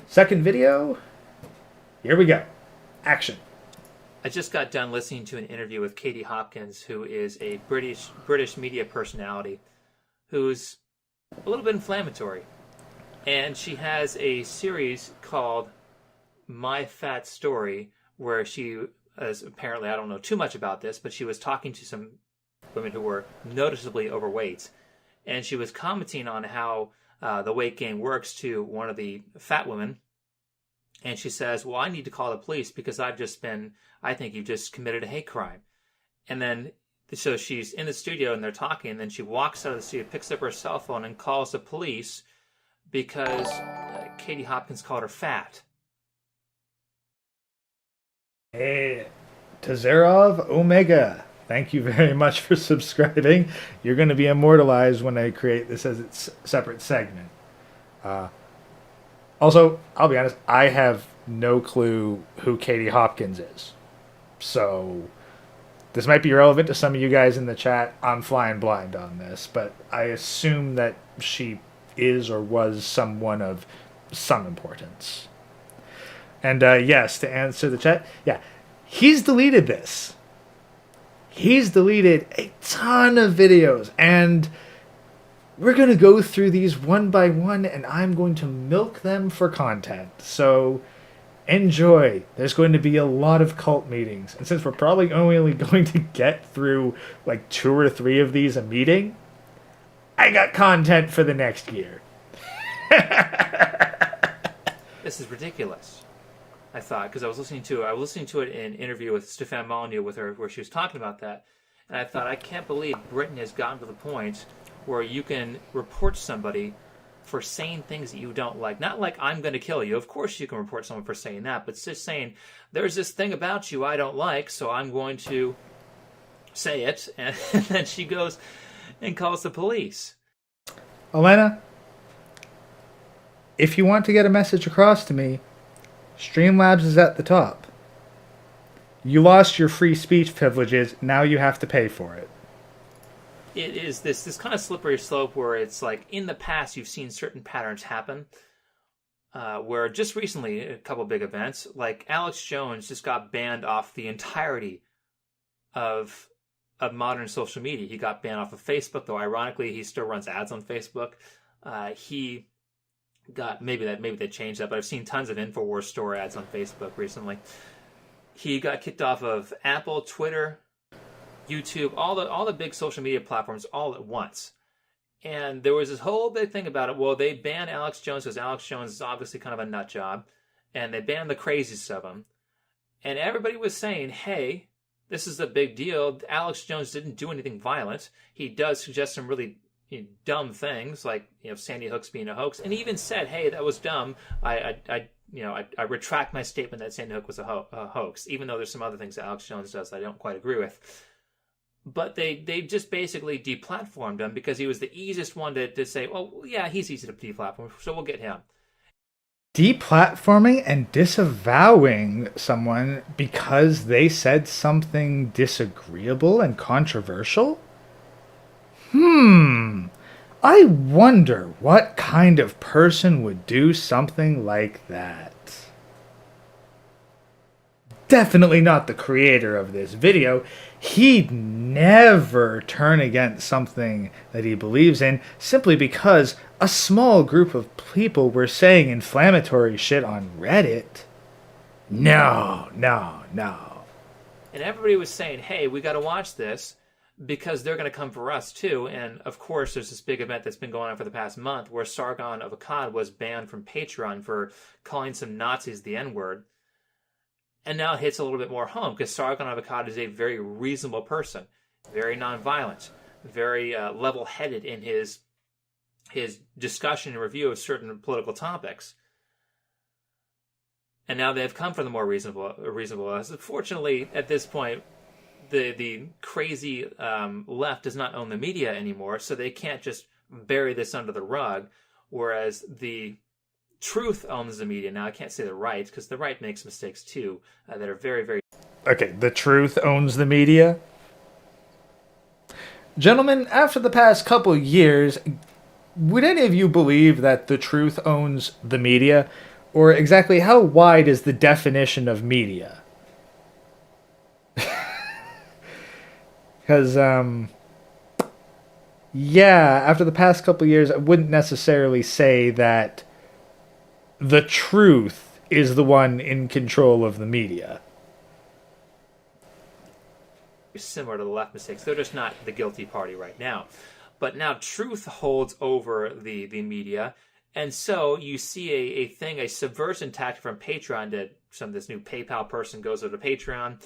Second video. Here we go. Action. I just got done listening to an interview with Katie Hopkins, who is a British media personality who's a little bit inflammatory. And she has a series called My Fat Story, where she is apparently, I don't know too much about this, but she was talking to some women who were noticeably overweight. And she was commenting on how the weight gain works to one of the fat women. And she says, well, I need to call the police because I think you've just committed a hate crime. And then, so she's in the studio and they're talking, and then she walks out of the studio, picks up her cell phone and calls the police because Katie Hopkins called her fat. Hey, Tazerov Omega. Thank you very much for subscribing. You're going to be immortalized when I create this as its separate segment. Also, I'll be honest, I have no clue who Katie Hopkins is. So, this might be relevant to some of you guys in the chat. I'm flying blind on this, but I assume that she is or was someone of some importance. And yes, to answer the chat, yeah, he's deleted this. He's deleted a ton of videos, and we're going to go through these one by one, and I'm going to milk them for content. So enjoy. There's going to be a lot of cult meetings. And since we're probably only going to get through like 2 or 3 of these a meeting, I got content for the next year. This is ridiculous, I thought, because I was listening to it in an interview with Stefan Molyneux with her, where she was talking about that. And I thought, I can't believe Britain has gotten to the point where you can report somebody for saying things that you don't like. Not like, I'm going to kill you. Of course you can report someone for saying that, but it's just saying, there's this thing about you I don't like, so I'm going to say it. And then she goes and calls the police. Elena, if you want to get a message across to me, Streamlabs is at the top. You lost your free speech privileges, now you have to pay for it. It is this kind of slippery slope where it's like, in the past you've seen certain patterns happen, where just recently, a couple big events, like Alex Jones just got banned off the entirety of modern social media. He got banned off of Facebook, though ironically he still runs ads on Facebook. He got, maybe they changed that, but I've seen tons of InfoWars store ads on Facebook recently. He got kicked off of Apple, Twitter, YouTube, all the big social media platforms all at once. And there was this whole big thing about it. Well, they banned Alex Jones because Alex Jones is obviously kind of a nut job, and they banned the craziest of them. And everybody was saying, hey, this is a big deal. Alex Jones didn't do anything violent. He does suggest some really dumb things, like Sandy Hook's being a hoax, and he even said, hey, that was dumb. I retract my statement that Sandy Hook was a hoax, even though there's some other things that Alex Jones does that I don't quite agree with. But they just basically deplatformed him because he was the easiest one to say, oh, yeah, he's easy to deplatform, so we'll get him. Deplatforming and disavowing someone because they said something disagreeable and controversial? I wonder what kind of person would do something like that. Definitely not the creator of this video. He'd never turn against something that he believes in simply because a small group of people were saying inflammatory shit on Reddit. No. And everybody was saying, hey, we got to watch this because they're going to come for us too. And of course, there's this big event that's been going on for the past month where Sargon of Akkad was banned from Patreon for calling some Nazis the N-word. And now it hits a little bit more home because Sargon of Akkad is a very reasonable person, very nonviolent, very level-headed in his discussion and review of certain political topics. And now they've come for the more reasonable. Fortunately, at this point, the crazy left does not own the media anymore, so they can't just bury this under the rug, whereas the truth owns the media. Now, I can't say the right, because the right makes mistakes too, that are very, very... Okay, the truth owns the media? Gentlemen, after the past couple years, would any of you believe that the truth owns the media? Or exactly how wide is the definition of media? Because, yeah, after the past couple of years, I wouldn't necessarily say that the truth is the one in control of the media. Similar to the left mistakes. They're just not the guilty party right now. But now truth holds over the media. And so you see a subversion tactic from Patreon that this new PayPal person goes over to Patreon,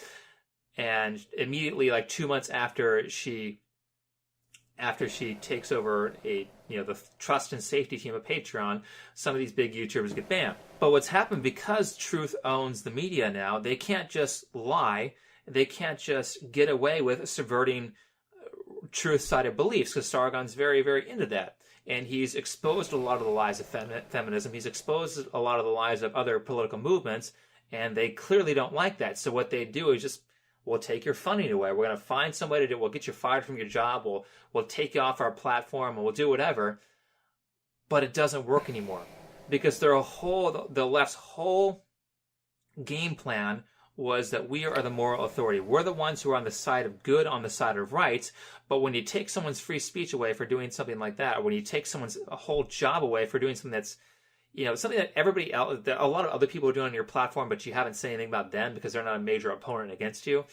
and immediately, like 2 months after she takes over the trust and safety team of Patreon, some of these big YouTubers get banned. But what's happened, because Truth owns the media now, they can't just lie. They can't just get away with subverting truth-sided beliefs, because Sargon's very, very into that. And he's exposed a lot of the lies of feminism. He's exposed a lot of the lies of other political movements, and they clearly don't like that. So what they do is just, we'll take your funding away. We're going to find somebody to, we'll get you fired from your job. We'll take you off our platform, and we'll do whatever. But it doesn't work anymore, because the left's whole game plan was that we are the moral authority. We're the ones who are on the side of good, on the side of rights. But when you take someone's free speech away for doing something like that, or when you take someone's whole job away for doing something that's, something that everybody else, that a lot of other people are doing on your platform, but you haven't said anything about them because they're not a major opponent against you.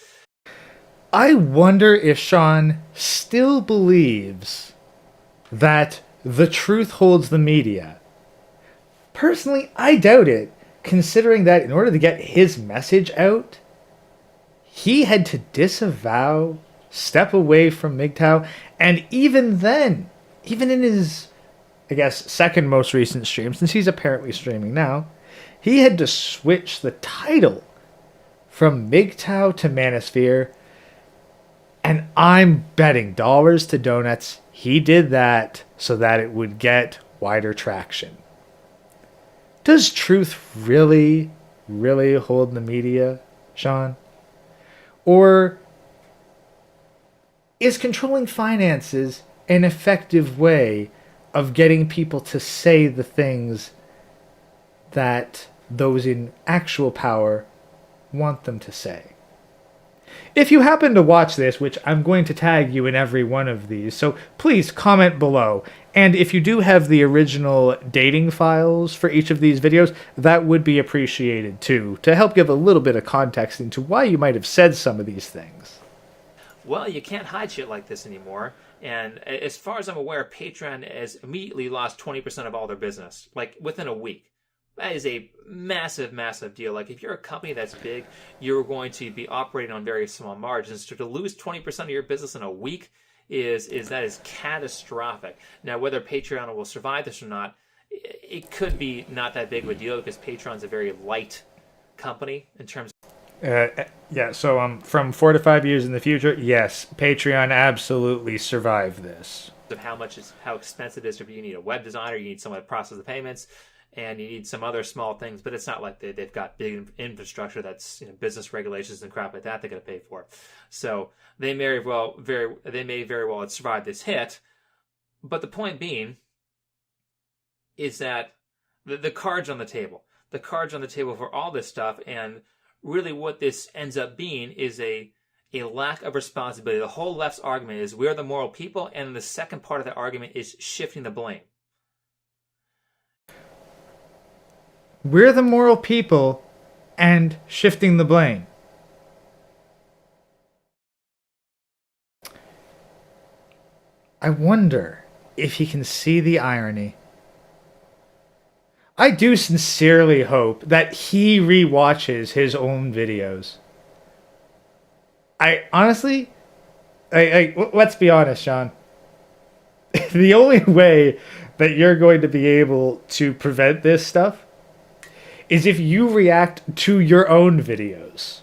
I wonder if Sean still believes that the truth holds the media. Personally, I doubt it, considering that in order to get his message out, he had to disavow, step away from MGTOW, and even then, even in his, I guess, second most recent stream, since he's apparently streaming now, he had to switch the title from MGTOW to Manosphere, and I'm betting dollars to donuts he did that so that it would get wider traction. Does truth really, really hold the media, Sean? Or is controlling finances an effective way of getting people to say the things that those in actual power want them to say? If you happen to watch this, which I'm going to tag you in every one of these, so please comment below. And if you do have the original dating files for each of these videos, that would be appreciated too, to help give a little bit of context into why you might have said some of these things. Well, you can't hide shit like this anymore. And as far as I'm aware, Patreon has immediately lost 20% of all their business, like within a week. That is a massive, massive deal. Like, if you're a company that's big, you're going to be operating on very small margins. So to lose 20% of your business in a week is catastrophic. Now, whether Patreon will survive this or not, it could be not that big of a deal, because Patreon's a very light company in terms yeah, so from 4 to 5 years in the future, yes, Patreon absolutely survived this. of how expensive it is. If you need a web designer, you need someone to process the payments, and you need some other small things, but it's not like they've got big infrastructure that's business regulations and crap like that they're going to pay for. So they may very well have survived this hit. But the point being is that the cards on the table for all this stuff, and really what this ends up being is a lack of responsibility. The whole left's argument is we're the moral people, and the second part of the argument is shifting the blame. We're the moral people and shifting the blame. I wonder if he can see the irony. I do sincerely hope that he rewatches his own videos. I honestly, let's be honest, Sean. The only way that you're going to be able to prevent this stuff is if you react to your own videos.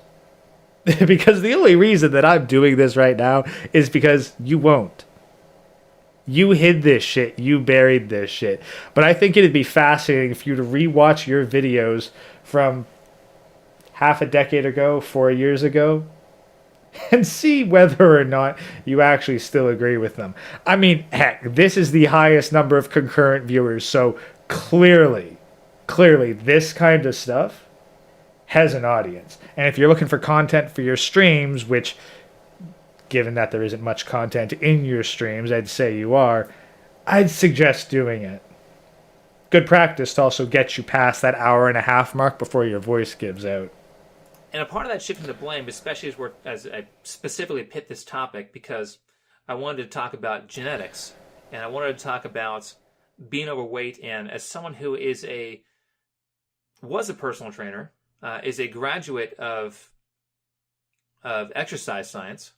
Because the only reason that I'm doing this right now is because you won't. You hid this shit. You buried this shit. But I think it'd be fascinating for you to rewatch your videos from half a decade ago, 4 years ago, and see whether or not you actually still agree with them. I mean, heck, this is the highest number of concurrent viewers, so clearly clearly this kind of stuff has an audience. And if you're looking for content for your streams, which, given that there isn't much content in your streams, I'd say you are, I'd suggest doing it. Good practice to also get you past that hour and a half mark before your voice gives out. And a part of that shifting the blame, especially as I specifically picked this topic because I wanted to talk about genetics, and I wanted to talk about being overweight. And as someone who was a personal trainer, is a graduate of exercise science,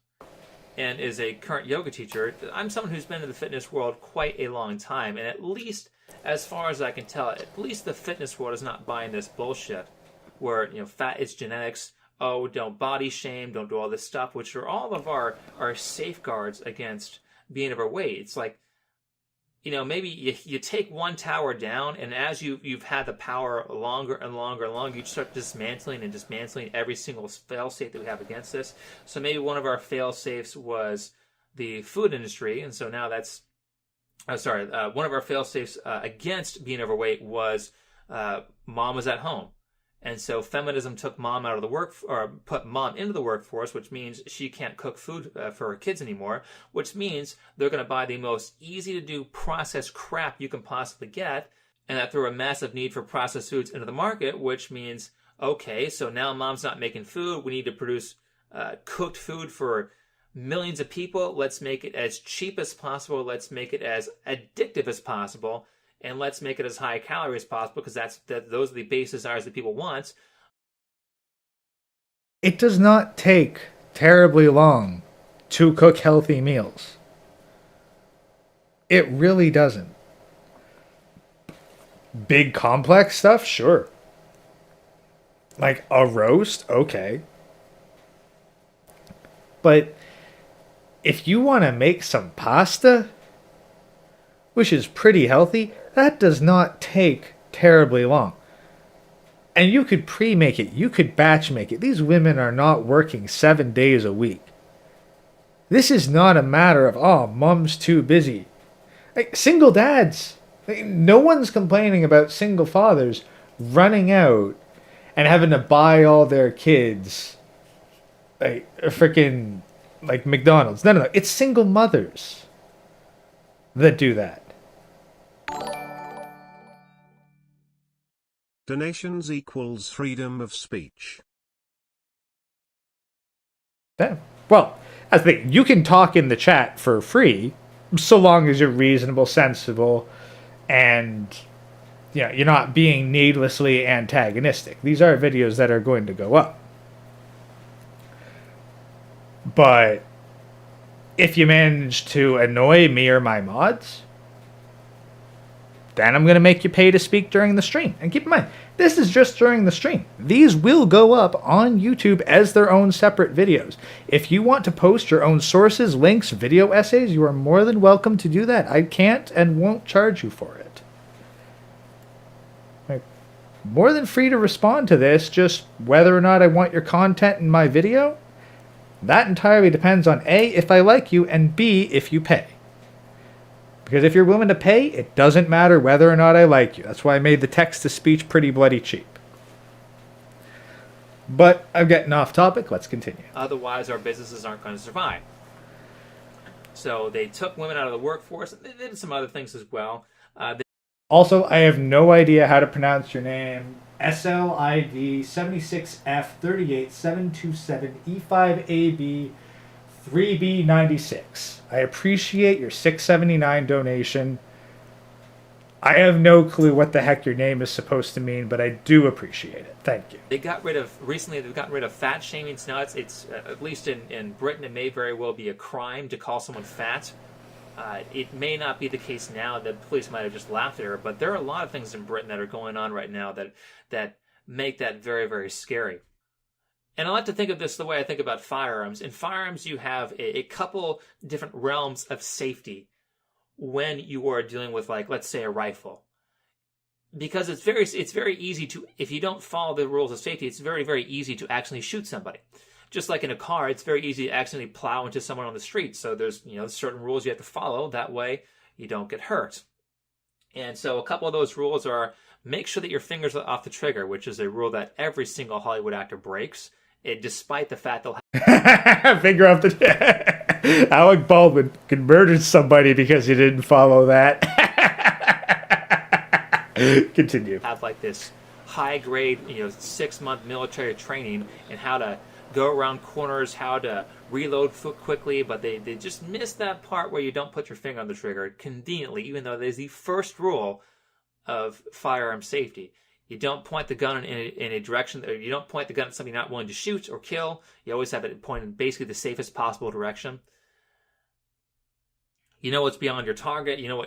and is a current yoga teacher, I'm someone who's been in the fitness world quite a long time, and at least, as far as I can tell, at least the fitness world is not buying this bullshit where, fat is genetics, oh, don't body shame, don't do all this stuff, which are all of our safeguards against being overweight. It's like, maybe you take one tower down, and as you've had the power longer and longer and longer, you start dismantling every single fail-safe that we have against this. So maybe one of our fail-safes was the food industry, and so now that's... one of our fail-safes against being overweight was mom was at home. And so feminism took mom out of the put mom into the workforce, which means she can't cook food for her kids anymore, which means they're going to buy the most easy-to-do processed crap you can possibly get, and that threw a massive need for processed foods into the market, which means, okay, so now mom's not making food. We need to produce cooked food for millions of people. Let's make it as cheap as possible. Let's make it as addictive as possible. And let's make it as high calorie as possible because those are the base desires that people want. It does not take terribly long to cook healthy meals. It really doesn't. Big complex stuff, sure. Like a roast, okay. But if you want to make some pasta, which is pretty healthy, that does not take terribly long. And you could pre-make it. You could batch make it. These women are not working 7 days a week. This is not a matter of, oh, mom's too busy. Like, single dads. Like, no one's complaining about single fathers running out and having to buy all their kids like freaking like McDonald's. No. It's single mothers that do that. Donations equals freedom of speech. Yeah. Well, that's the thing. You can talk in the chat for free, so long as you're reasonable, sensible, and you're not being needlessly antagonistic. These are videos that are going to go up. But if you manage to annoy me or my mods, then I'm going to make you pay to speak during the stream. And keep in mind, this is just during the stream. These will go up on YouTube as their own separate videos. If you want to post your own sources, links, video essays, you are more than welcome to do that. I can't and won't charge you for it. More than free to respond to this, just whether or not I want your content in my video, that entirely depends on A, if I like you, and B, if you pay. Because if you're willing to pay, it doesn't matter whether or not I like you. That's why I made the text-to-speech pretty bloody cheap. But I'm getting off topic. Let's continue. Otherwise, our businesses aren't going to survive. So they took women out of the workforce. They did some other things as well. Also, I have no idea how to pronounce your name. SLID 76F38727E5AB 3B96. I appreciate your $6.79 donation. I have no clue what the heck your name is supposed to mean, but I do appreciate it. Thank you. They've gotten rid of fat shaming. So now it's at least in Britain, it may very well be a crime to call someone fat. It may not be the case now. The police might have just laughed at her, but there are a lot of things in Britain that are going on right now that make that very, very scary. And I like to think of this the way I think about firearms. In firearms, you have a couple different realms of safety when you are dealing with, like, let's say, a rifle. Because it's very easy to, if you don't follow the rules of safety, it's very, very easy to actually shoot somebody. Just like in a car, it's very easy to accidentally plow into someone on the street. So there's certain rules you have to follow. That way you don't get hurt. And so a couple of those rules are make sure that your fingers are off the trigger, which is a rule that every single Hollywood actor breaks, despite the fact they'll Finger off the. Alec Baldwin could murder somebody because he didn't follow that. Continue. have like this high grade, 6-month military training in how to go around corners, how to reload quickly, but they just miss that part where you don't put your finger on the trigger conveniently, even though it is the first rule of firearm safety. You don't point the gun in a direction, or you don't point the gun at something you're not willing to shoot or kill. You always have it pointed in basically the safest possible direction. You know what's beyond your target. You know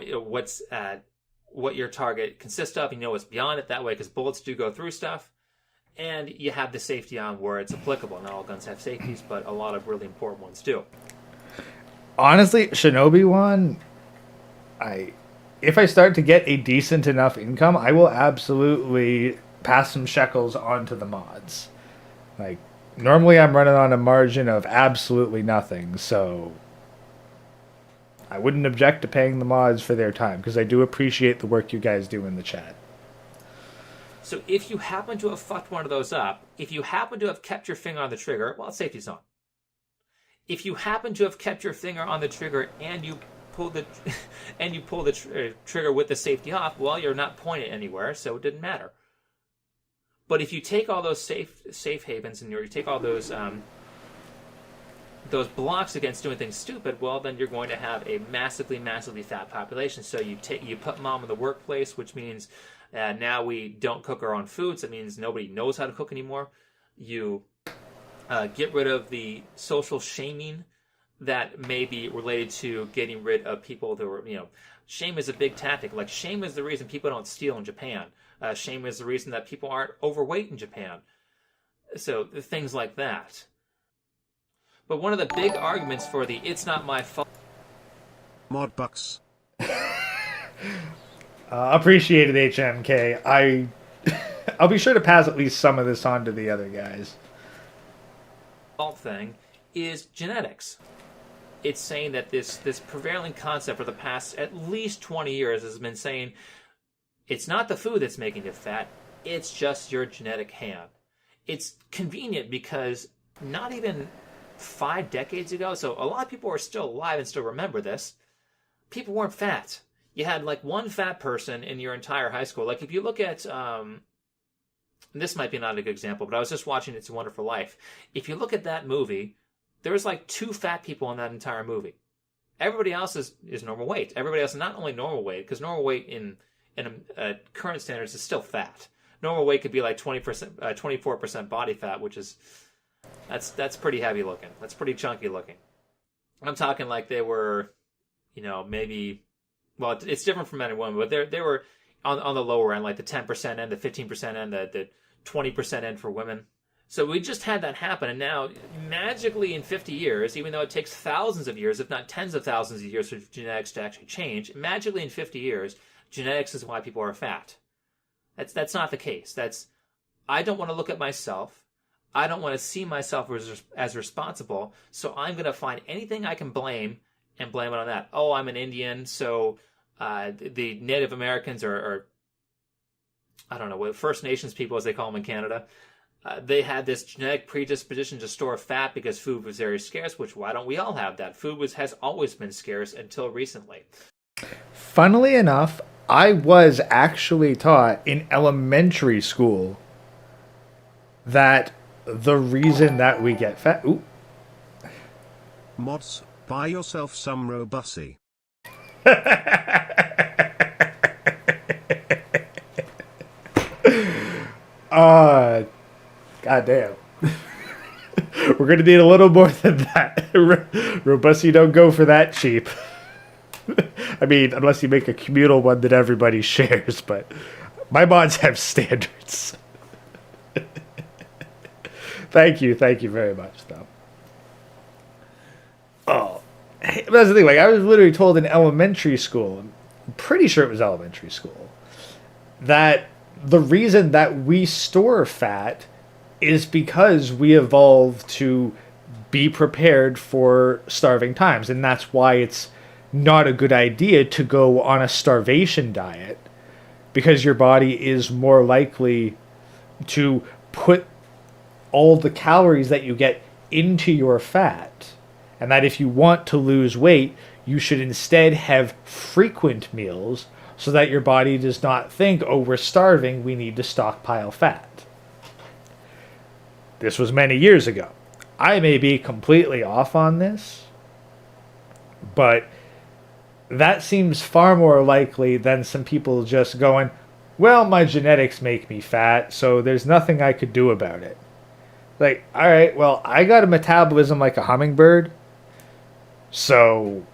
what your target consists of. You know what's beyond it that way, because bullets do go through stuff. And you have the safety on where it's applicable. Not all guns have safeties, but a lot of really important ones do. Honestly, Shinobi one, if I start to get a decent enough income, I will absolutely pass some shekels onto the mods. Like, normally I'm running on a margin of absolutely nothing, so I wouldn't object to paying the mods for their time, because I do appreciate the work you guys do in the chat. So if you happen to have fucked one of those up, if you happen to have kept your finger on the trigger, well, safety's on. If you happen to have kept your finger on the trigger and you pull the trigger with the safety off, well, you're not pointed anywhere, so it didn't matter. But if you take all those safe havens and you take all those blocks against doing things stupid, well, then you're going to have a massively fat population. So you put mom in the workplace, which means now we don't cook our own foods. That means nobody knows how to cook anymore. You get rid of the social shaming that may be related to getting rid of people that were, shame is a big tactic. Like, shame is the reason people don't steal in Japan. Shame is the reason that people aren't overweight in Japan. So things like that. But one of the big arguments for the "it's not my fault" Mod bucks. Appreciated, HMK. I'll be sure to pass at least some of this on to the other guys. thing is genetics. It's saying that this prevailing concept for the past at least 20 years has been saying it's not the food that's making you fat, it's just your genetic hand. It's convenient because not even 5 decades ago, so a lot of people are still alive and still remember this, people weren't fat. You had like one fat person in your entire high school. Like if you look at, this might be not a good example, but I was just watching It's a Wonderful Life. If you look at that movie, there was like 2 fat people in that entire movie. Everybody else is normal weight. Everybody else is not only normal weight, because normal weight in current standards is still fat. Normal weight could be like 20%, 24% body fat, which is that's pretty heavy looking. That's pretty chunky looking. I'm talking like they were, maybe, well, it's different for men and women, but they were on the lower end, like the 10% end, the 15% end, the 20% end for women. So we just had that happen, and now magically in 50 years, even though it takes thousands of years, if not tens of thousands of years for genetics to actually change, magically in 50 years, genetics is why people are fat. That's not the case. I don't want to look at myself. I don't want to see myself as responsible, so I'm going to find anything I can blame and blame it on that. Oh, I'm an Indian, so the Native Americans or I don't know, what First Nations people, as they call them in Canada, they had this genetic predisposition to store fat because food was very scarce, which why don't we all have that? Food has always been scarce until recently. Funnily enough, I was actually taught in elementary school that the reason that we get fat... Ooh. Mods, buy yourself some Robussy. God damn. We're going to need a little more than that. Robussy don't go for that cheap. I mean, unless you make a communal one that everybody shares, but my mods have standards. Thank you very much, though. Oh, that's the thing. Like, I was literally told in elementary school, I'm pretty sure it was elementary school, that the reason that we store fat is because we evolved to be prepared for starving times, and that's why it's not a good idea to go on a starvation diet, because your body is more likely to put all the calories that you get into your fat. And that if you want to lose weight, you should instead have frequent meals so that your body does not think, oh, we're starving, we need to stockpile fat. This was many years ago. I may be completely off on this, but that seems far more likely than some people just going, well, my genetics make me fat, so there's nothing I could do about it. Like, all right, well, I got a metabolism like a hummingbird, so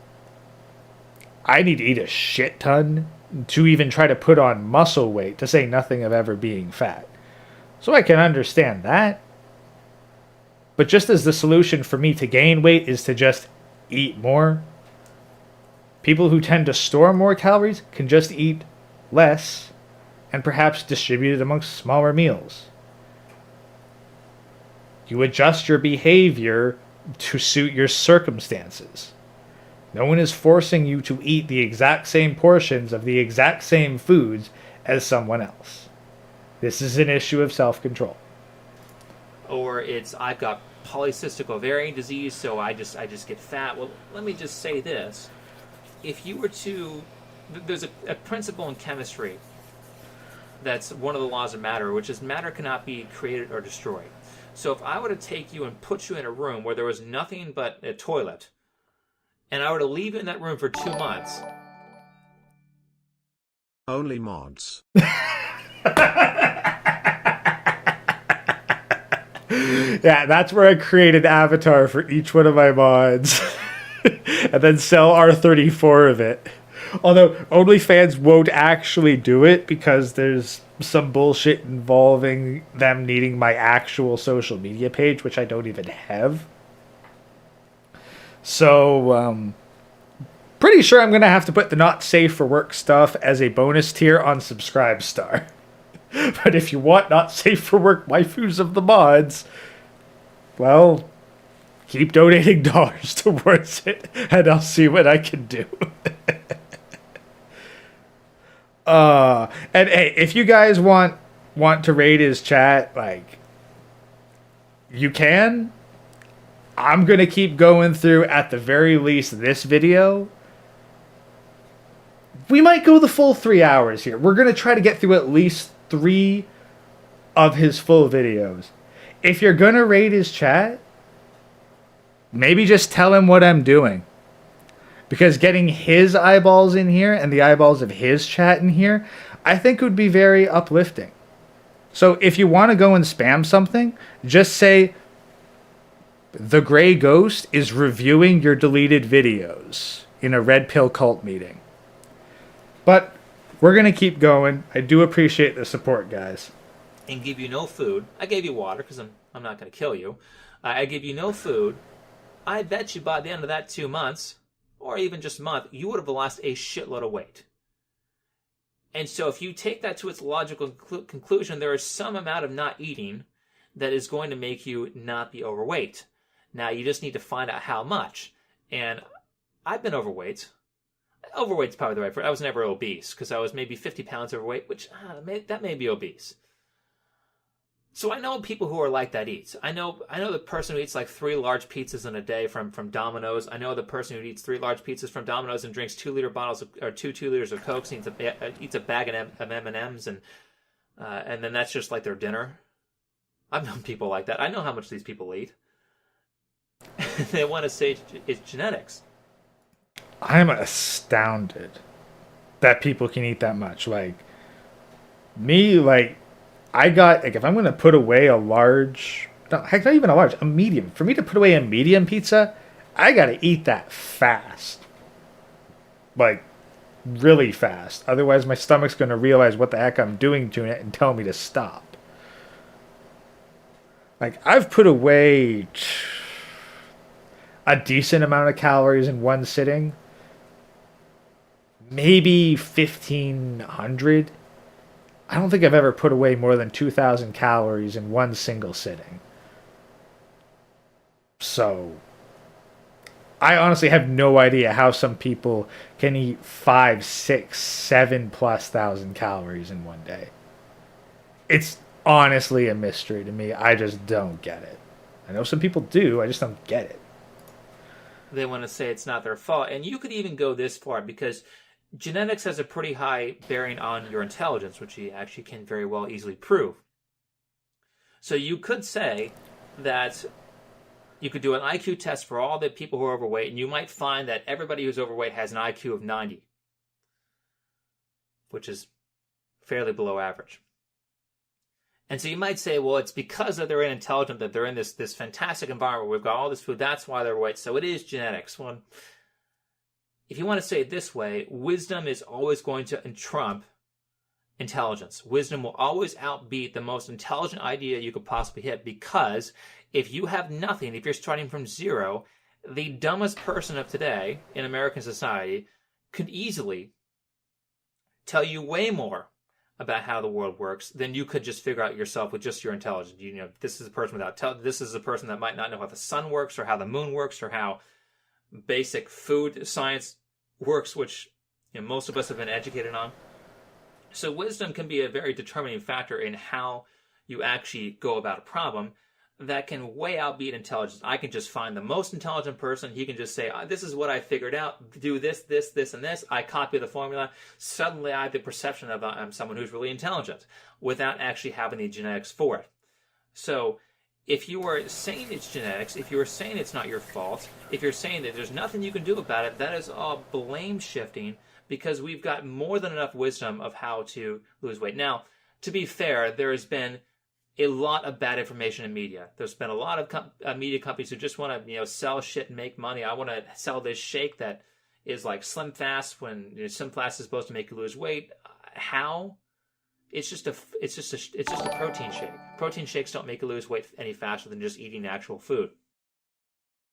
I need to eat a shit ton to even try to put on muscle weight, to say nothing of ever being fat. So I can understand that. But just as the solution for me to gain weight is to just eat more, people who tend to store more calories can just eat less and perhaps distribute it amongst smaller meals. You adjust your behavior to suit your circumstances. No one is forcing you to eat the exact same portions of the exact same foods as someone else. This is an issue of self-control. Or it's, I've got polycystic ovarian disease, so I just get fat. Well, let me just say this. If you were to... There's a principle in chemistry that's one of the laws of matter, which is matter cannot be created or destroyed. So if I were to take you and put you in a room where there was nothing but a toilet, and I were to leave you in that room for 2 months... Only mods. Yeah, that's where I create an avatar for each one of my mods. And then sell R34 of it. Although OnlyFans won't actually do it because there's some bullshit involving them needing my actual social media page, which I don't even have. So, pretty sure I'm going to have to put the not safe for work stuff as a bonus tier on Subscribestar. But if you want not safe for work waifus of the mods, well, keep donating dollars towards it, and I'll see what I can do. And hey, if you guys want to raid his chat, like, you can. I'm gonna keep going through, at the very least, this video. We might go the full 3 hours here. We're gonna try to get through at least 3 of his full videos. If you're gonna raid his chat, maybe just tell him what I'm doing. Because getting his eyeballs in here and the eyeballs of his chat in here, I think would be very uplifting. So if you want to go and spam something, just say, the Gray Ghost is reviewing your deleted videos in a Red Pill cult meeting. But we're going to keep going. I do appreciate the support, guys. And give you no food. I gave you water because I'm not going to kill you. I give you no food. I bet you by the end of that 2 months, or even just a month, you would have lost a shitload of weight. And so if you take that to its logical conclusion, there is some amount of not eating that is going to make you not be overweight. Now, you just need to find out how much. And I've been overweight. Overweight's probably the right word. I was never obese because I was maybe 50 pounds overweight, which that may be obese. So I know people who are like that eats. I know the person who eats like 3 large pizzas in a day from Domino's. I know the person who eats 3 large pizzas from Domino's and drinks 2-liter bottles or 2 liters of Coke, and eats a bag of M&Ms, and then that's just like their dinner. I've known people like that. I know how much these people eat. They want to say it's genetics. I'm astounded that people can eat that much. Like, me, like, I got, like, if I'm going to put away a large, no, heck, not even a large, a medium. For me to put away a medium pizza, I got to eat that fast. Like, really fast. Otherwise, my stomach's going to realize what the heck I'm doing to it and tell me to stop. Like, I've put away a decent amount of calories in one sitting. Maybe 1,500. I don't think I've ever put away more than 2,000 calories in one single sitting. So, I honestly have no idea how some people can eat 5, 6, 7+ thousand calories in one day. It's honestly a mystery to me. I just don't get it. I know some people do. I just don't get it. They want to say it's not their fault. And you could even go this far because genetics has a pretty high bearing on your intelligence, which you actually can very well easily prove. So you could say that you could do an IQ test for all the people who are overweight, and you might find that everybody who's overweight has an IQ of 90, which is fairly below average. And so you might say, well, it's because that they're intelligent, that they're in this fantastic environment where we've got all this food, that's why they're overweight. So it is genetics. Well, if you want to say it this way, wisdom is always going to trump intelligence. Wisdom will always outbeat the most intelligent idea you could possibly hit, because if you have nothing, if you're starting from zero, the dumbest person of today in American society could easily tell you way more about how the world works than you could just figure out yourself with just your intelligence. You know, this is a person this is a person that might not know how the sun works or how the moon works or how basic food science works, which most of us have been educated on. So wisdom can be a very determining factor in how you actually go about a problem that can way outbeat intelligence. I can just find the most intelligent person. He can just say, this is what I figured out. Do this, this, this, and this. I copy the formula. Suddenly I have the perception of I'm someone who's really intelligent without actually having the genetics for it. So if you are saying it's genetics, if you are saying it's not your fault, if you're saying that there's nothing you can do about it, that is all blame shifting, because we've got more than enough wisdom of how to lose weight. Now, to be fair, there has been a lot of bad information in media. There's been a lot of media companies who just want to, sell shit and make money. I want to sell this shake that is like Slim Fast when Slim Fast is supposed to make you lose weight. How? It's just a protein shake. Protein shakes don't make you lose weight any faster than just eating actual food.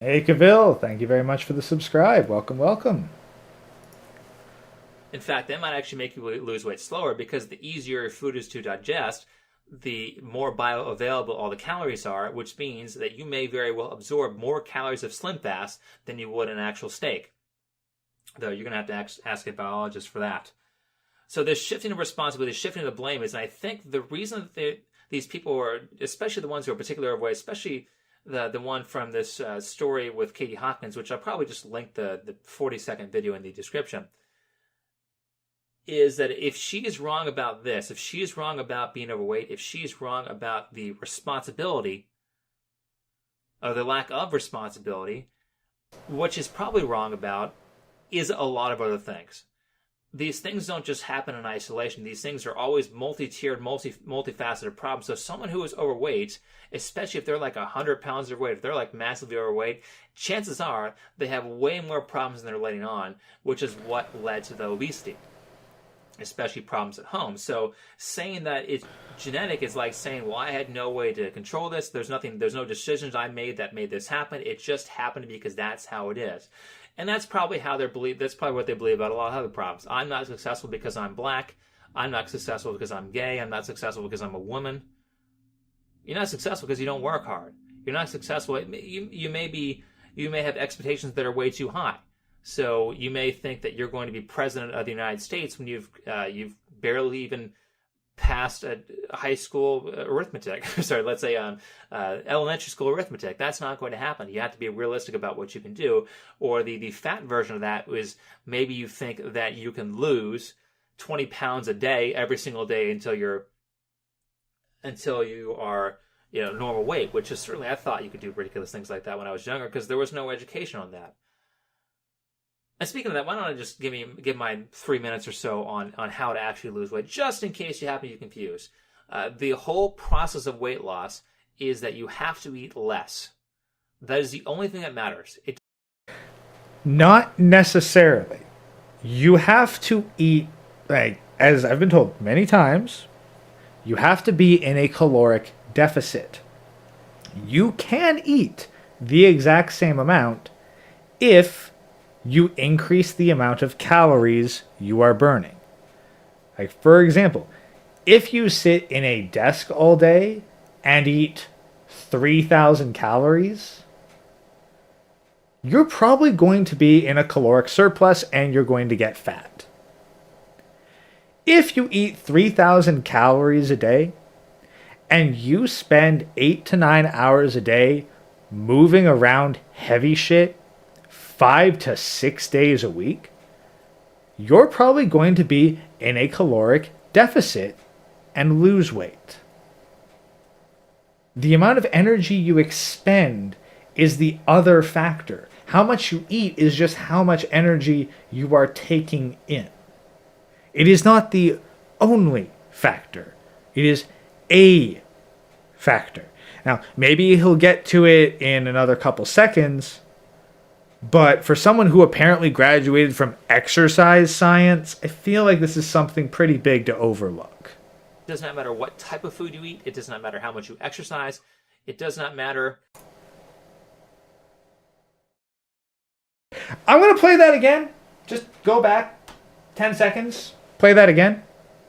Hey, Cavill, thank you very much for the subscribe. Welcome, welcome. In fact, that might actually make you lose weight slower, because the easier your food is to digest, the more bioavailable all the calories are, which means that you may very well absorb more calories of Slim Fast than you would an actual steak. Though you're going to have to ask a biologist for that. So this shifting of responsibility, shifting of blame is, and I think the reason that these people are, especially the ones who are particularly overweight, especially the one from this story with Katie Hopkins, which I'll probably just link the 40-second video in the description, is that if she is wrong about this, if she is wrong about being overweight, if she is wrong about the responsibility, or the lack of responsibility, what she's probably wrong about is a lot of other things. These things don't just happen in isolation. These things are always multi-tiered, multifaceted problems. So someone who is overweight, especially if they're like 100 pounds overweight, if they're like massively overweight, chances are they have way more problems than they're letting on, which is what led to the obesity, especially problems at home. So saying that it's genetic is like saying, well, I had no way to control this. There's no decisions I made that made this happen. It just happened because that's how it is. And that's probably that's probably what they believe about a lot of other problems. I'm not successful because I'm black. I'm not successful because I'm gay. I'm not successful because I'm a woman. You're not successful because you don't work hard. You're not successful. You may have expectations that are way too high. So you may think that you're going to be president of the United States when you've barely even passed a high school arithmetic. Sorry, let's say elementary school arithmetic. That's not going to happen. You have to be realistic about what you can do. Or the fat version of that is maybe you think that you can lose 20 pounds a day every single day until you are normal weight, which is certainly, I thought you could do ridiculous things like that when I was younger, because there was no education on that. And speaking of that, why don't I just give my 3 minutes or so on how to actually lose weight, just in case you happen to be confused. The whole process of weight loss is that you have to eat less. That is the only thing that matters. Not necessarily. You have to eat, like, as I've been told many times, you have to be in a caloric deficit. You can eat the exact same amount if you increase the amount of calories you are burning. Like, for example, if you sit in a desk all day and eat 3,000 calories, you're probably going to be in a caloric surplus and you're going to get fat. If you eat 3,000 calories a day and you spend 8 to 9 hours a day moving around heavy shit 5 to 6 days a week, you're probably going to be in a caloric deficit and lose weight. The amount of energy you expend is the other factor. How much you eat is just how much energy you are taking in. It is not the only factor. It is a factor. Now, maybe he'll get to it in another couple seconds, but for someone who apparently graduated from exercise science, I feel like this is something pretty big to overlook. It does not matter what type of food you eat. It does not matter how much you exercise. It does not matter. I'm going to play that again. Just go back 10 seconds. Play that again.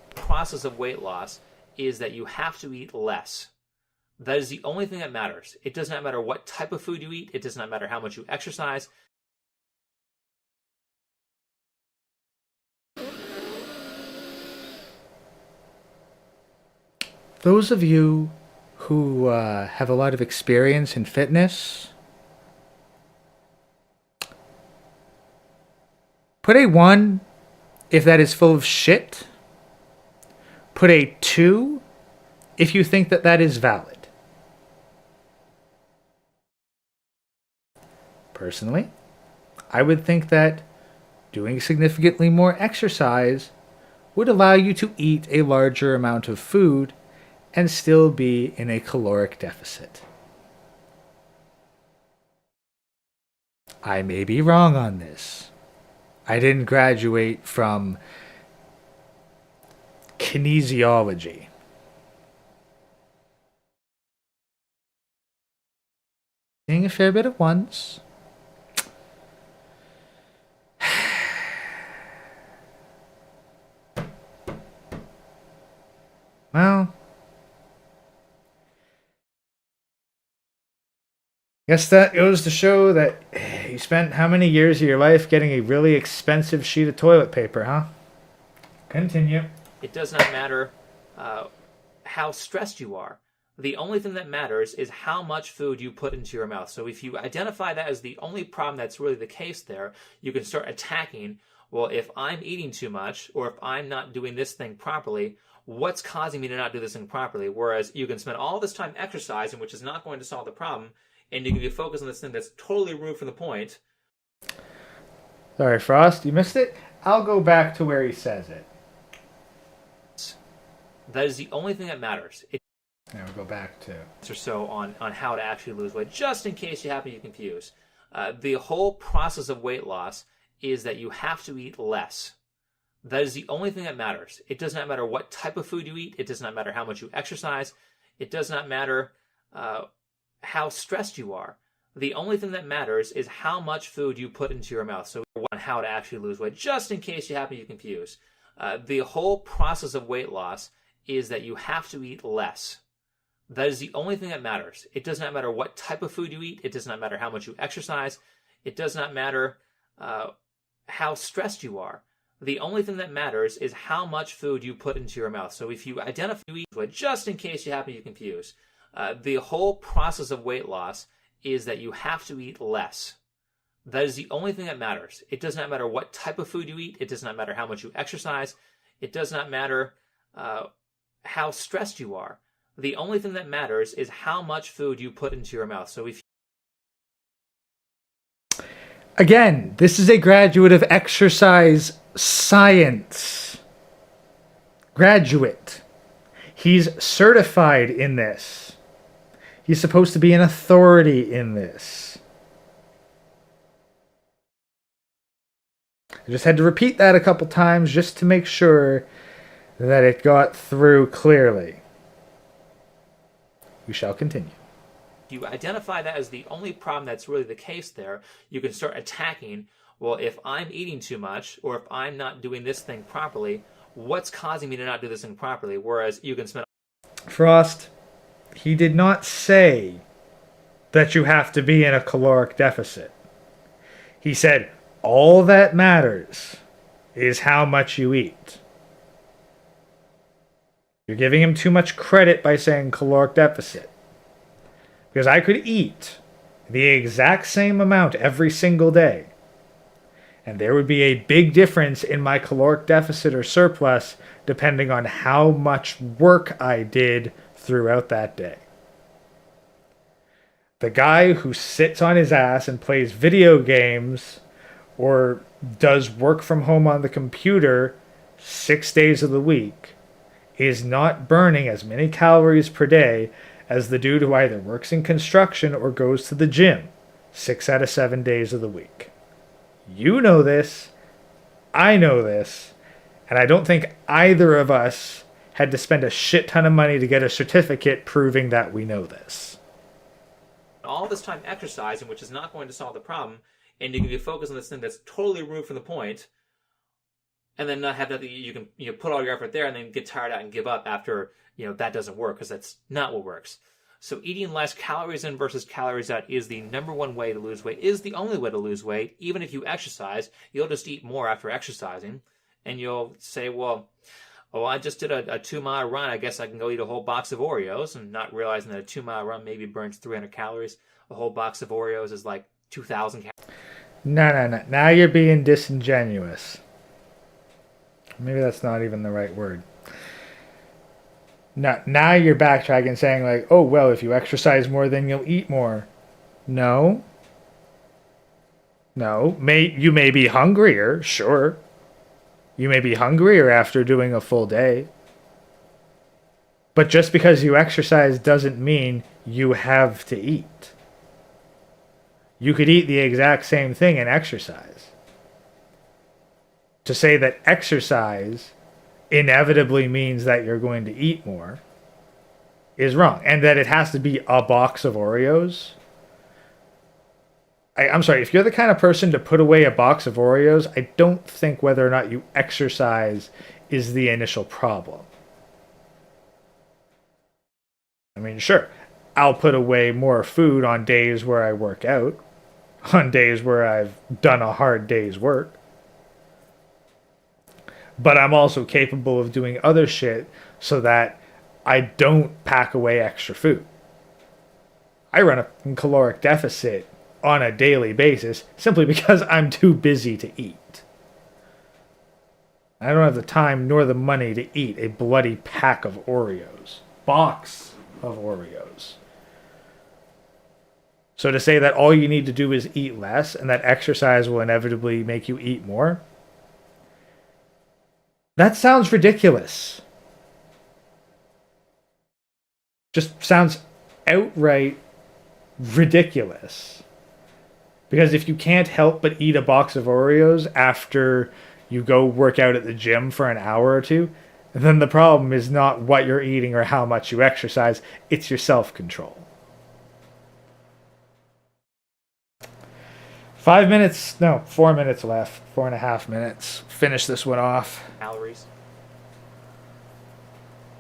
The process of weight loss is that you have to eat less. That is the only thing that matters. It does not matter what type of food you eat. It does not matter how much you exercise. Those of you who have a lot of experience in fitness, put a 1 if that is full of shit. Put a 2 if you think that that is valid. Personally, I would think that doing significantly more exercise would allow you to eat a larger amount of food and still be in a caloric deficit. I may be wrong on this. I didn't graduate from kinesiology. Seeing a fair bit of ones. Well, guess that goes to show that you spent how many years of your life getting a really expensive sheet of toilet paper, huh? Continue. It does not matter how stressed you are. The only thing that matters is how much food you put into your mouth. So if you identify that as the only problem that's really the case there, you can start attacking, well, if I'm eating too much or if I'm not doing this thing properly, what's causing me to not do this thing properly? Whereas you can spend all this time exercising, which is not going to solve the problem, and you can be focused on this thing that's totally removed from the point. Sorry, Frost, you missed it? I'll go back to where he says it. That is the only thing that matters. Now we'll go back to... Or so on how to actually lose weight, just in case you happen to be confused. The whole process of weight loss is that you have to eat less. That is the only thing that matters. It does not matter what type of food you eat. It does not matter how much you exercise. It does not matter how stressed you are. The only thing that matters is how much food you put into your mouth. So on how to actually lose weight, just in case you happen to be confused. The whole process of weight loss is that you have to eat less. That is the only thing that matters. It does not matter what type of food you eat. It does not matter how much you exercise. It does not matter how stressed you are. The only thing that matters is how much food you put into your mouth. So if you identify, just in case you happen to be confused, the whole process of weight loss is that you have to eat less. That is the only thing that matters. It does not matter what type of food you eat. It does not matter how much you exercise. It does not matter how stressed you are. The only thing that matters is how much food you put into your mouth. So if Again, this is a graduate of exercise science. Graduate. He's certified in this. He's supposed to be an authority in this. I just had to repeat that a couple times just to make sure that it got through clearly. We shall continue. you identify that as the only problem that's really the case there, you can start attacking, well, if I'm eating too much or if I'm not doing this thing properly, what's causing me to not do this thing properly? Whereas you can spend... Frost, he did not say that you have to be in a caloric deficit. He said, all that matters is how much you eat. You're giving him too much credit by saying caloric deficit. Because I could eat the exact same amount every single day, and there would be a big difference in my caloric deficit or surplus depending on how much work I did throughout that day. The guy who sits on his ass and plays video games or does work from home on the computer 6 days of the week is not burning as many calories per day as the dude who either works in construction or goes to the gym 6 out of 7 days of the week. You know this. I know this. And I don't think either of us had to spend a shit ton of money to get a certificate proving that we know this. All this time exercising, which is not going to solve the problem, and you can be focused on this thing that's totally removed from the point, and then not have that you can put all your effort there and then get tired out and give up after that doesn't work, because that's not what works. So eating less calories in versus calories out is the number one way to lose weight, is the only way to lose weight. Even if you exercise, you'll just eat more after exercising, and you'll say, well, I just did a 2-mile run. I guess I can go eat a whole box of Oreos, and not realizing that a 2-mile run maybe burns 300 calories. A whole box of Oreos is like 2,000 calories. No. Now you're being disingenuous. Maybe that's not even the right word. Now you're backtracking, saying like, oh, well, if you exercise more, then you'll eat more. No. You may be hungrier, sure. You may be hungrier after doing a full day. But just because you exercise doesn't mean you have to eat. You could eat the exact same thing and exercise. To say that exercise inevitably means that you're going to eat more is wrong. And that it has to be a box of Oreos. I'm sorry, if you're the kind of person to put away a box of Oreos, I don't think whether or not you exercise is the initial problem. I mean, sure, I'll put away more food on days where I work out, on days where I've done a hard day's work. But I'm also capable of doing other shit so that I don't pack away extra food. I run a caloric deficit on a daily basis simply because I'm too busy to eat. I don't have the time nor the money to eat a bloody pack of Oreos. Box of Oreos. So to say that all you need to do is eat less and that exercise will inevitably make you eat more, that sounds ridiculous. Just sounds outright ridiculous. Because if you can't help but eat a box of Oreos after you go work out at the gym for an hour or two, then the problem is not what you're eating or how much you exercise, it's your self-control. 4 minutes left. 4.5 minutes. Finish this one off. Calories.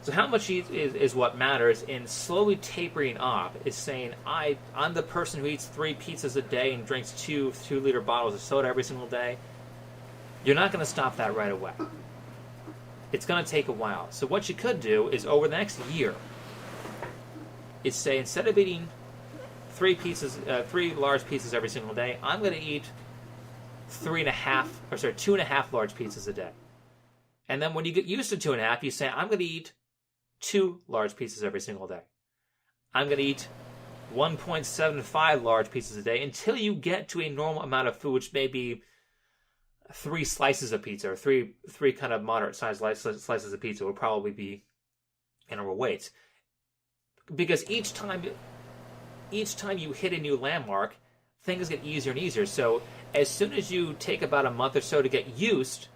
So how much is what matters, in slowly tapering off is saying, I'm the person who eats 3 pizzas a day and drinks 2-liter bottles of soda every single day. You're not going to stop that right away. It's going to take a while. So what you could do is over the next year is say, instead of eating 3 large pizzas every single day, I'm going to eat 2.5 large pizzas a day. And then when you get used to 2.5, you say, I'm going to eat 2 large pizzas every single day. I'm going to eat 1.75 large pieces a day until you get to a normal amount of food, which may be 3 slices of pizza, or three kind of moderate-sized slices of pizza would probably be our weights. Because each time you hit a new landmark, things get easier and easier. So as soon as you take about a month or so to get used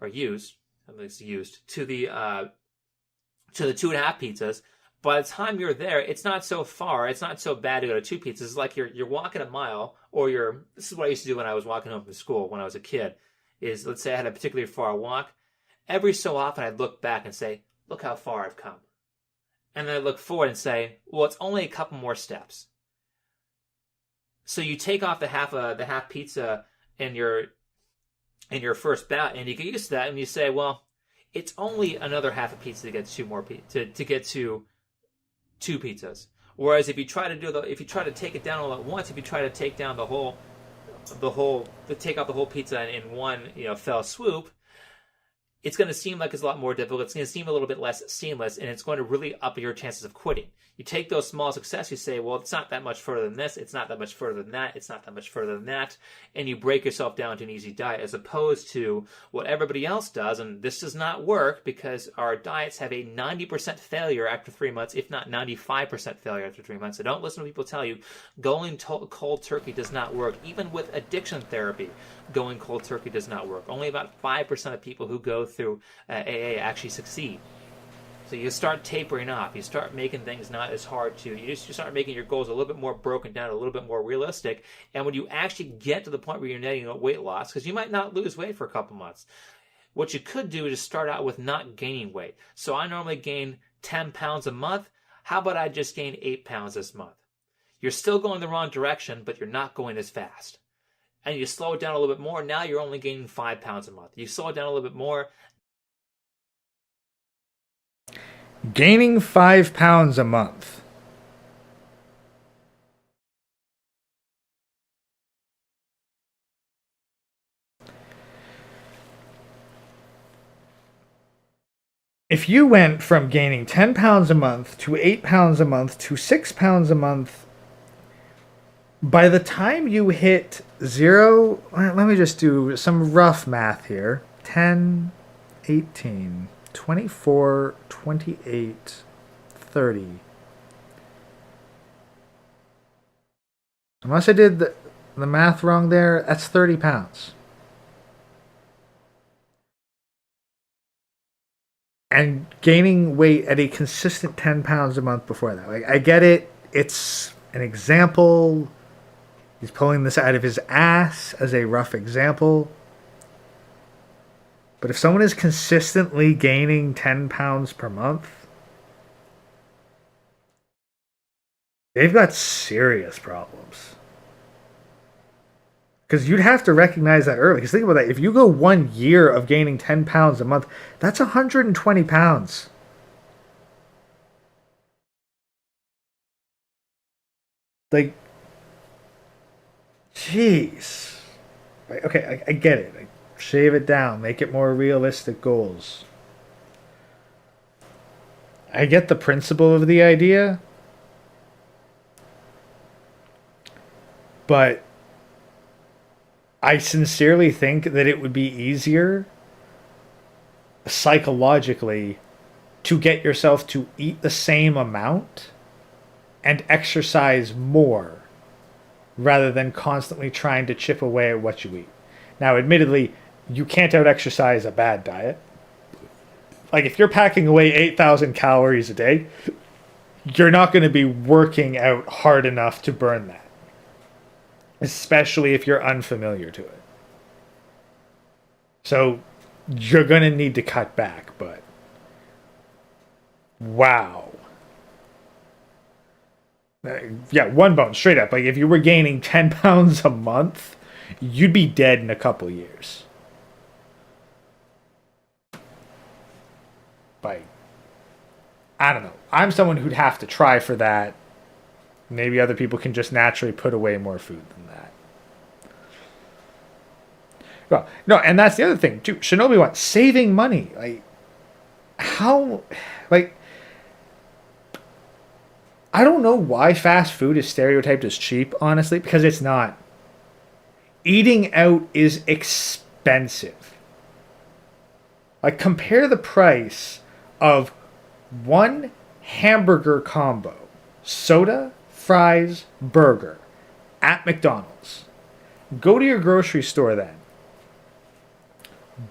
to the 2.5 pizzas, by the time you're there, it's not so far. It's not so bad to go to 2 pizzas. It's like you're walking a mile, or this is what I used to do when I was walking home from school when I was a kid, is let's say I had a particularly far walk. Every so often I'd look back and say, look how far I've come. And then I'd look forward and say, well, it's only a couple more steps. So you take off the half pizza in your first bout, and you get used to that, and you say, well, it's only another half a pizza to get to get to two pizzas. Whereas if you try to take it down all at once, if you try to take down take out the whole pizza in one fell swoop, it's going to seem like it's a lot more difficult. It's going to seem a little bit less seamless, and it's going to really up your chances of quitting. You take those small successes, you say, well, it's not that much further than this, it's not that much further than that, it's not that much further than that, and you break yourself down to an easy diet, as opposed to what everybody else does, and this does not work because our diets have a 90% failure after 3 months, if not 95% failure after 3 months. So don't listen to people tell you going cold turkey does not work. Even with addiction therapy, going cold turkey does not work. Only about 5% of people who go through AA actually succeed. So you start tapering off. You start making things not as hard to. You start making your goals a little bit more broken down, a little bit more realistic. And when you actually get to the point where you're netting out weight loss, because you might not lose weight for a couple months, what you could do is just start out with not gaining weight. So I normally gain 10 pounds a month. How about I just gain 8 pounds this month? You're still going the wrong direction, but you're not going as fast. And you slow it down a little bit more. Now you're only gaining 5 pounds a month. You slow it down a little bit more. Gaining 5 pounds a month. If you went from gaining 10 pounds a month to 8 pounds a month to 6 pounds a month, by the time you hit zero, let me just do some rough math here. 10, 18, 24, 28, 30. Unless I did the math wrong there, that's 30 pounds. And gaining weight at a consistent 10 pounds a month before that. Like, I get it. It's an example. He's pulling this out of his ass as a rough example. But if someone is consistently gaining 10 pounds per month, they've got serious problems. Because you'd have to recognize that early. Because think about that. If you go 1 year of gaining 10 pounds a month, that's 120 pounds. Like, jeez. Okay, I get it. Shave it down. Make it more realistic goals. I get the principle of the idea. But I sincerely think that it would be easier psychologically to get yourself to eat the same amount and exercise more rather than constantly trying to chip away at what you eat. Now, admittedly, you can't out-exercise a bad diet. Like, if you're packing away 8,000 calories a day, you're not going to be working out hard enough to burn that. Especially if you're unfamiliar to it. So, you're going to need to cut back, but wow. Yeah, one bone, straight up. Like, if you were gaining 10 pounds a month, you'd be dead in a couple years. Like, I don't know. I'm someone who'd have to try for that. Maybe other people can just naturally put away more food than that. Well, no, and that's the other thing, too. Shinobi wants saving money. Like, how, like, I don't know why fast food is stereotyped as cheap, honestly, because it's not. Eating out is expensive. Like, compare the price of one hamburger combo, soda, fries, burger, at McDonald's. Go to your grocery store then.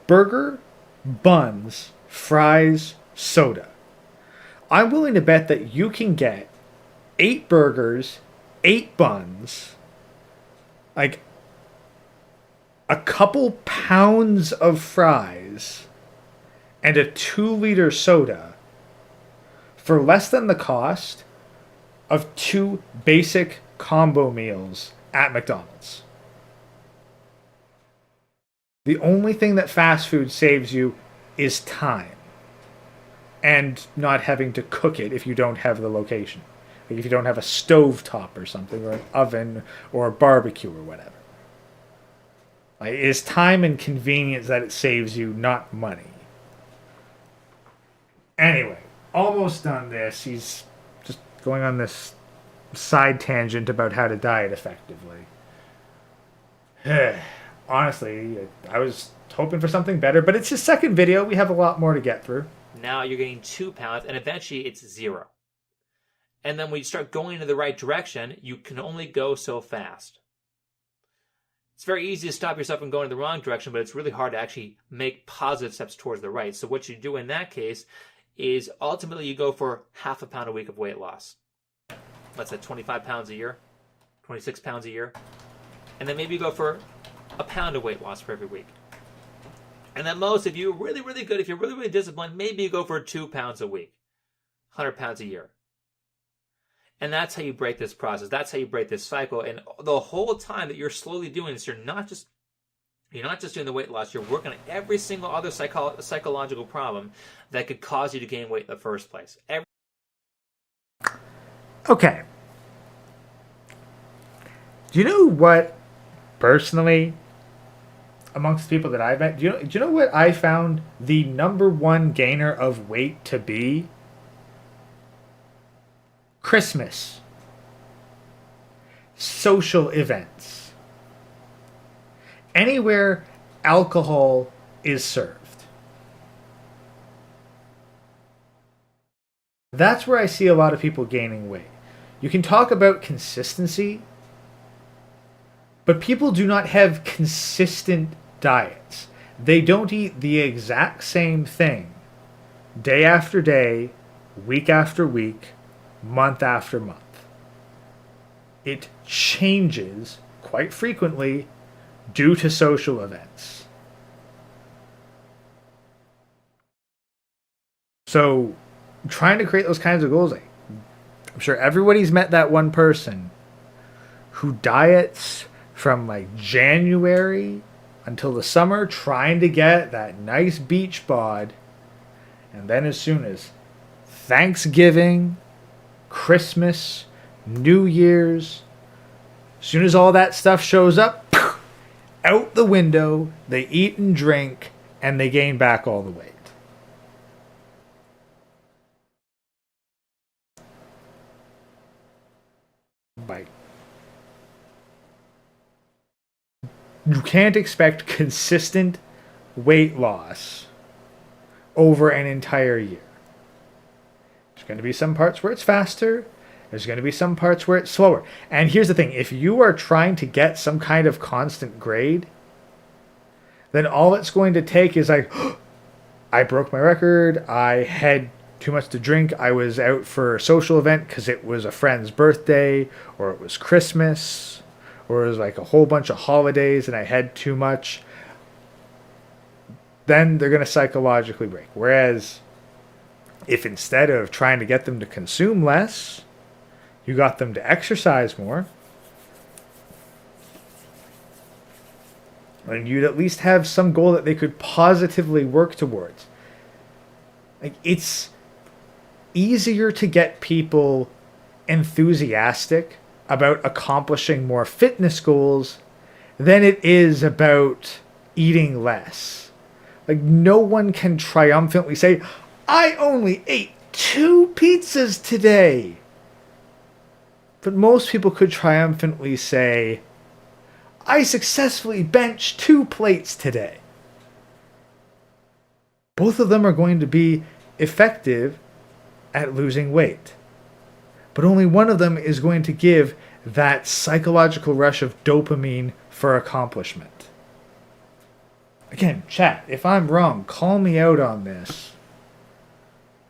Burger, buns, fries, soda. I'm willing to bet that you can get 8 burgers, 8 buns, like a couple pounds of fries, and a 2-liter soda for less than the cost of 2 basic combo meals at McDonald's. The only thing that fast food saves you is time and not having to cook it if you don't have the location. Like if you don't have a stove top or something, or an oven, or a barbecue or whatever. Like, it is time and convenience that it saves you, not money. Anyway, almost done this. He's just going on this side tangent about how to diet effectively. Honestly, I was hoping for something better, but it's his second video. We have a lot more to get through. Now you're getting 2 pounds, and eventually it's 0. And then when you start going in the right direction, you can only go so fast. It's very easy to stop yourself from going in the wrong direction, but it's really hard to actually make positive steps towards the right. So what you do in that case is ultimately you go for half a pound a week of weight loss. What's that, 25 pounds a year? 26 pounds a year? And then maybe you go for a pound of weight loss for every week. And then most, if you're really, really good, if you're really, really disciplined, maybe you go for 2 pounds a week, 100 pounds a year. And that's how you break this process. That's how you break this cycle. And the whole time that you're slowly doing this, you're not just doing the weight loss. You're working on every single other psychological problem that could cause you to gain weight in the first place. Okay. Do you know what, personally, amongst people that I've met, do you know what I found the number one gainer of weight to be? Christmas. Social events. Anywhere alcohol is served. That's where I see a lot of people gaining weight. You can talk about consistency, but people do not have consistent diets. They don't eat the exact same thing day after day, week after week, month after month. It changes quite frequently due to social events. So, trying to create those kinds of goals, like, I'm sure everybody's met that one person who diets from like January until the summer, trying to get that nice beach bod, and then as soon as Thanksgiving, Christmas, New Year's, as soon as all that stuff shows up, out the window, they eat and drink, and they gain back all the weight. Bye. You can't expect consistent weight loss over an entire year. There's going to be some parts where it's faster. There's going to be some parts where it's slower. And here's the thing. If you are trying to get some kind of constant grade, then all it's going to take is like, I broke my record. I had too much to drink. I was out for a social event because it was a friend's birthday, or it was Christmas, or it was like a whole bunch of holidays and I had too much. Then they're going to psychologically break. Whereas if instead of trying to get them to consume less, you got them to exercise more, and you'd at least have some goal that they could positively work towards. Like, it's easier to get people enthusiastic about accomplishing more fitness goals than it is about eating less. Like, no one can triumphantly say, I only ate 2 pizzas today. But most people could triumphantly say, I successfully benched 2 plates today. Both of them are going to be effective at losing weight. But only one of them is going to give that psychological rush of dopamine for accomplishment. Again, chat, if I'm wrong, call me out on this.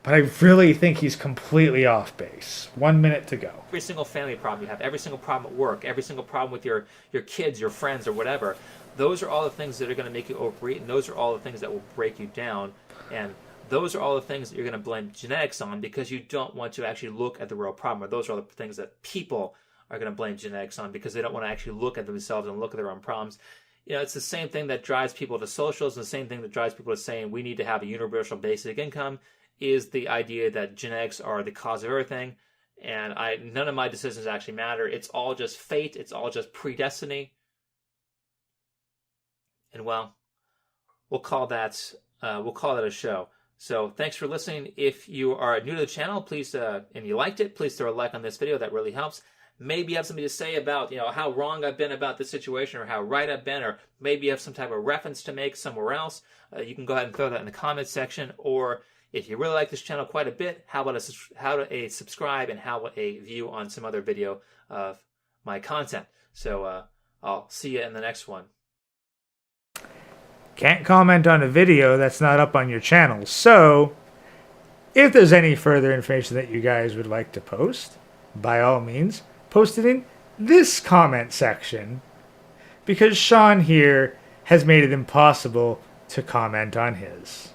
But I really think he's completely off base. 1 minute to go. Every single family problem you have, every single problem at work, every single problem with your kids, your friends, or whatever, those are all the things that are going to make you overeat, and those are all the things that will break you down. And those are all the things that you're going to blame genetics on because you don't want to actually look at the real problem. Or those are all the things that people are going to blame genetics on because they don't want to actually look at themselves and look at their own problems. it's the same thing that drives people to socials, and the same thing that drives people to saying we need to have a universal basic income is the idea that genetics are the cause of everything, and none of my decisions actually matter. It's all just fate. It's all just predestiny. And well, we'll call that a show. So thanks for listening. If you are new to the channel, please and you liked it, please throw a like on this video. That really helps. Maybe you have something to say about how wrong I've been about this situation, or how right I've been, or maybe you have some type of reference to make somewhere else. You can go ahead and throw that in the comments section. Or if you really like this channel quite a bit, how about a subscribe, and how about a view on some other video of my content. So I'll see you in the next one. Can't comment on a video that's not up on your channel. So if there's any further information that you guys would like to post, by all means, post it in this comment section, because Sean here has made it impossible to comment on his.